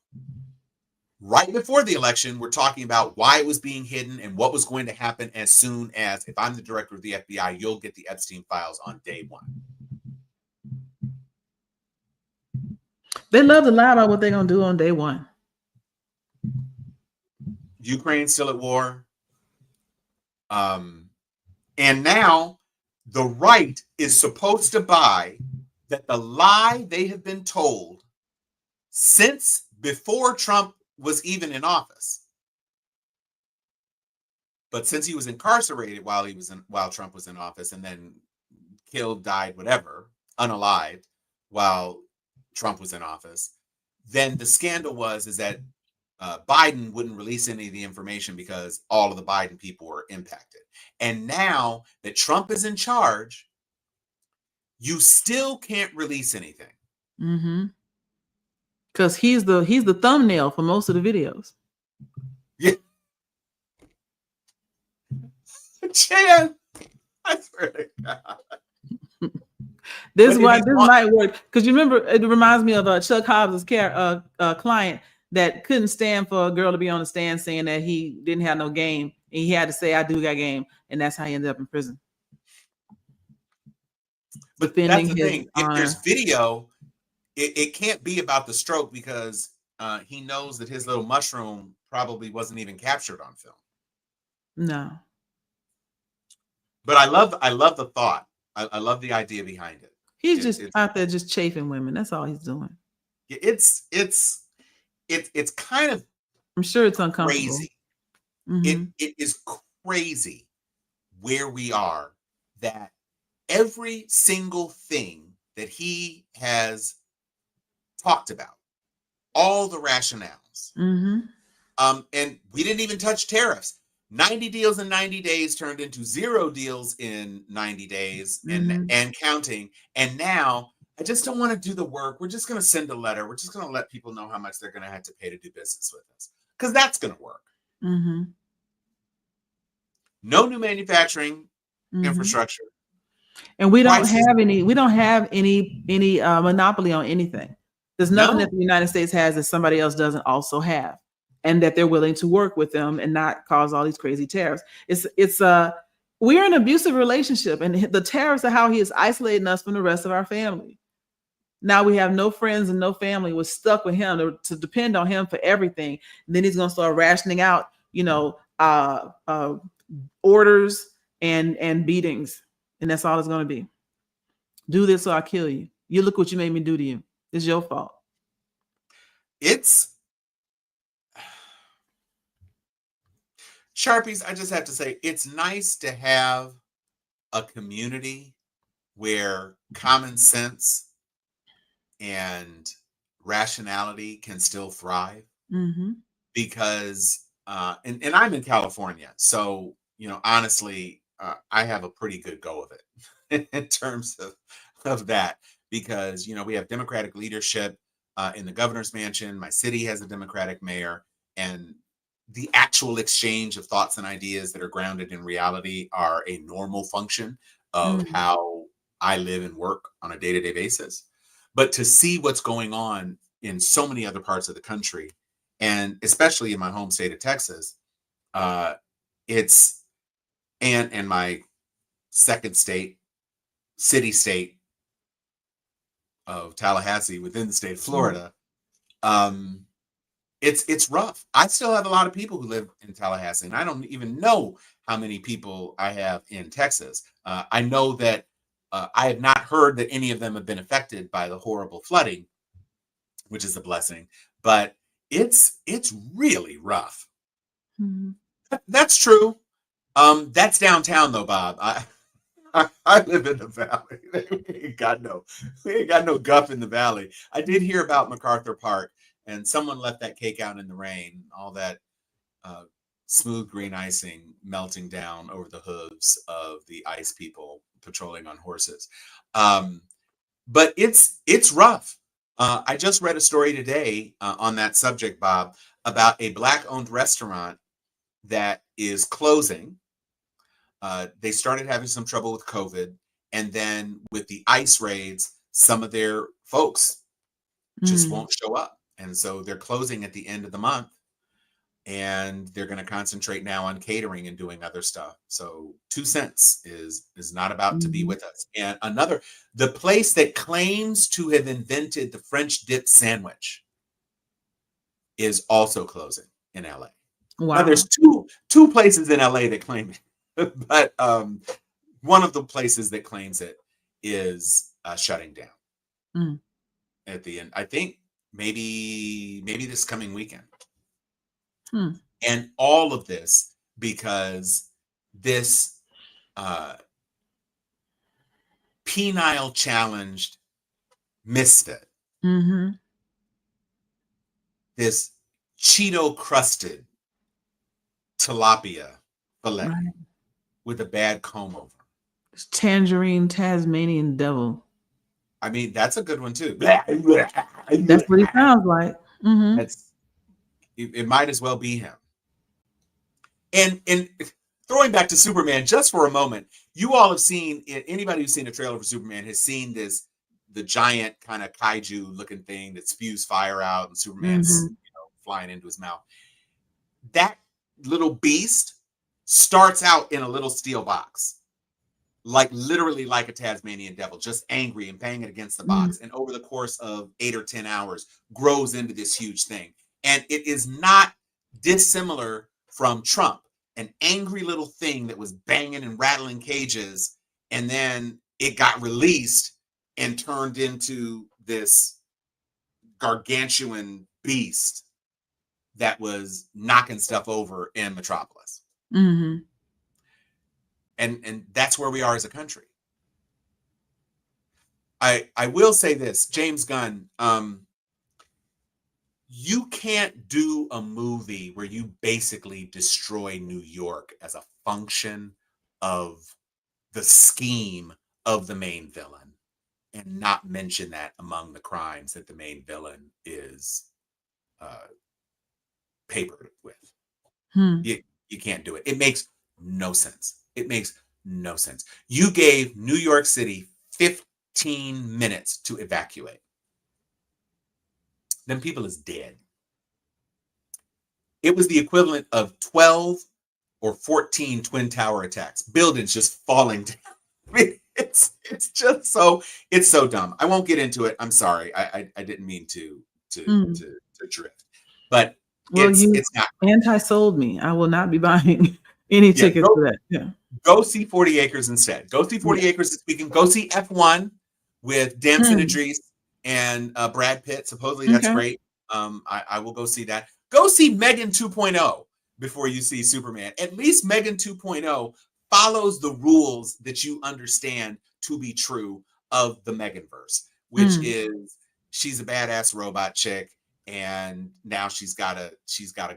right before the election, were talking about why it was being hidden and what was going to happen as soon as, if I'm the director of the FBI, you'll get the Epstein files on day one. They love to lie about what they're going to do on day one. Ukraine's still at war. And now the right is supposed to buy that the lie they have been told since before Trump was even in office. But since he was incarcerated while Trump was in office and then killed, died, whatever, unalived while Trump was in office, then the scandal is that Biden wouldn't release any of the information because all of the Biden people were impacted. And now that Trump is in charge, you still can't release anything. Because he's the thumbnail for most of the videos. Yeah. Chan, I swear to God. This might work. Because you remember, it reminds me of Chuck Hobbs' client that couldn't stand for a girl to be on the stand saying that he didn't have no game. And he had to say, I do got game. And that's how he ended up in prison. But that's the thing. If there's video, it can't be about the stroke because he knows that his little mushroom probably wasn't even captured on film. No. But I love the thought. I love the idea behind it. He's just out there just chafing women. That's all he's doing. It's kind of, I'm sure it's uncomfortable. Crazy. It is crazy where we are, that every single thing that he has talked about, all the rationales, and we didn't even touch tariffs. 90 deals in 90 days turned into 0 deals in 90 days and counting. And now I just don't want to do the work. We're just going to send a letter. We're just going to let people know how much they're going to have to pay to do business with us, because that's going to work. No new manufacturing infrastructure. And we don't have any monopoly on anything. There's nothing that the United States has that somebody else doesn't also have, and that they're willing to work with them and not cause all these crazy tariffs. We're in an abusive relationship, and the tariffs are how he is isolating us from the rest of our family. Now we have no friends and no family. We're stuck with him to depend on him for everything. And then he's going to start rationing out, orders and beatings. And that's all it's going to be. Do this or I'll kill you. You look what you made me do to you. It's your fault. Sharpies, I just have to say, it's nice to have a community where common sense and rationality can still thrive. Because, and I'm in California, so, honestly, I have a pretty good go of it in terms of that, because, we have Democratic leadership. in the governor's mansion. My city has a Democratic mayor, and the actual exchange of thoughts and ideas that are grounded in reality are a normal function of how I live and work on a day-to-day basis. But to see what's going on in so many other parts of the country, and especially in my home state of Texas, it's and my second state, city state of Tallahassee within the state of Florida. It's rough. I still have a lot of people who live in Tallahassee, and I don't even know how many people I have in Texas. I know that I have not heard that any of them have been affected by the horrible flooding, which is a blessing, but it's really rough. That's true. That's downtown though, Bob. I live in the valley. We ain't got no guff in the valley. I did hear about MacArthur Park, and someone left that cake out in the rain, all that smooth green icing melting down over the hooves of the ice people patrolling on horses. But it's rough. I just read a story today on that subject, Bob, about a Black-owned restaurant that is closing. They started having some trouble with COVID, and then with the ICE raids, some of their folks just won't show up. And so they're closing at the end of the month, and they're going to concentrate now on catering and doing other stuff. So 2 Cents is not about to be with us. And the place that claims to have invented the French dip sandwich is also closing in LA. Wow. Now there's two places in LA that claim it, but one of the places that claims it is shutting down at the end. I think maybe this coming weekend. And all of this because this penile challenged misfit, this Cheeto crusted tilapia fillet with a bad comb over. Tangerine Tasmanian devil. I mean, that's a good one too. That's what he sounds like. It might as well be him. And throwing back to Superman just for a moment, you all have seen, anybody who's seen a trailer for Superman has seen the giant kind of kaiju looking thing that spews fire out and Superman's flying into his mouth. That little beast starts out in a little steel box, like literally like a Tasmanian devil, just angry and banging against the box. And over the course of 8 or 10 hours grows into this huge thing. And it is not dissimilar from Trump, an angry little thing that was banging and rattling cages, and then it got released and turned into this gargantuan beast that was knocking stuff over in Metropolis. And that's where we are as a country. I will say this, James Gunn, you can't do a movie where you basically destroy New York as a function of the scheme of the main villain and not mention that among the crimes that the main villain is papered with. You can't do it. It makes no sense. It makes no sense. You gave New York City 15 minutes to evacuate. Them people is dead. It was the equivalent of 12 or 14 Twin Tower attacks. Buildings just falling down. I mean, it's just it's so dumb. I won't get into it. I'm sorry. I didn't mean to drift. But it's not. Anti-sold me. I will not be buying any tickets for that. Yeah. Go see 40 Acres instead. Go see 40 Acres this weekend. Go see F1 with Damson Idris and Brad Pitt. Supposedly that's great. I will go see that. Go see Megan 2.0 before you see Superman. At least Megan 2.0 follows the rules that you understand to be true of the Meganverse, which is she's a badass robot chick, and now she's gotta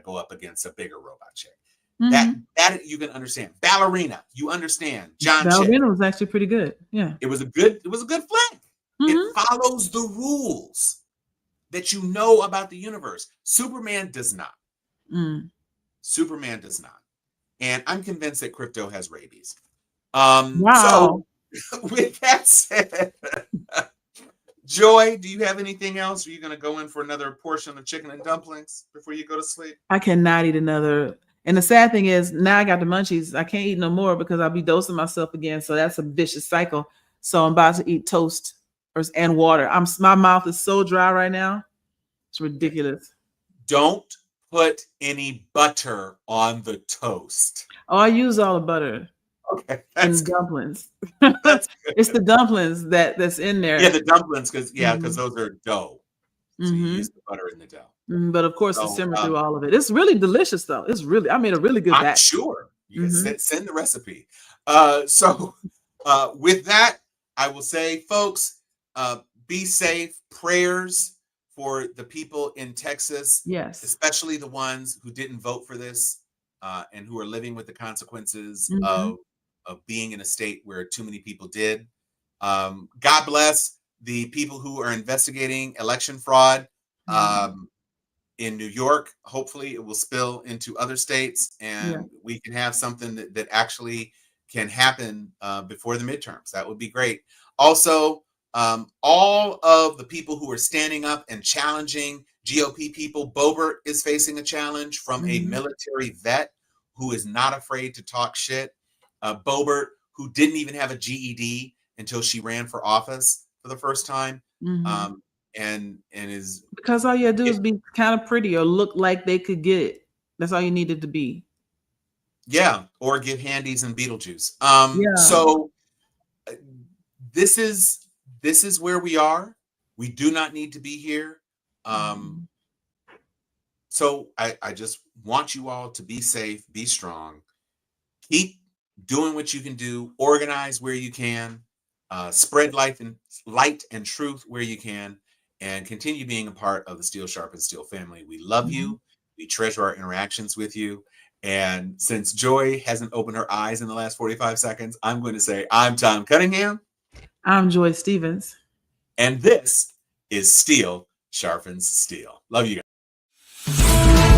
go up against a bigger robot chick. That you can understand. Ballerina, you understand. Ballerina was actually pretty good. Yeah. It was a good flick. It follows the rules that you know about the universe. Superman does not. Superman does not. And I'm convinced that crypto has rabies. Wow. So with that said, Joy, do you have anything else? Are you going to go in for another portion of chicken and dumplings before you go to sleep? I cannot eat another. And the sad thing is, now I got the munchies. I can't eat no more because I'll be dosing myself again. So that's a vicious cycle. So I'm about to eat toast and water. My mouth is so dry right now. It's ridiculous. Don't put any butter on the toast. Oh, I use all the butter. Okay, and dumplings. That's good. It's the dumplings that's in there. Yeah, the dumplings, because those are dough. So you use the butter in the dough. But of course, to simmer through all of it. It's really delicious, though. I made a really good batch. Sure. You can send the recipe. So with that, I will say, folks, be safe. Prayers for the people in Texas. Yes. Especially the ones who didn't vote for this and who are living with the consequences of being in a state where too many people did. God bless the people who are investigating election fraud in New York. Hopefully it will spill into other states and we can have something that actually can happen before the midterms. That would be great. Also, all of the people who are standing up and challenging GOP people. Boebert is facing a challenge from a military vet who is not afraid to talk shit. Boebert, who didn't even have a GED until she ran for office for the first time, and is because all you had to do is be kind of pretty or look like they could get it. That's all you needed to be. Yeah, or give handies and Beetlejuice. So this is where we are. We do not need to be here. So I just want you all to be safe, be strong, keep doing what you can do, organize where you can, spread light and truth where you can, and continue being a part of the Steel Sharpens Steel family. We love you. We treasure our interactions with you. And since Joy hasn't opened her eyes in the last 45 seconds, I'm going to say, I'm Tom Cunningham. I'm Joy Stevens. And this is Steel Sharpens Steel. Love you guys.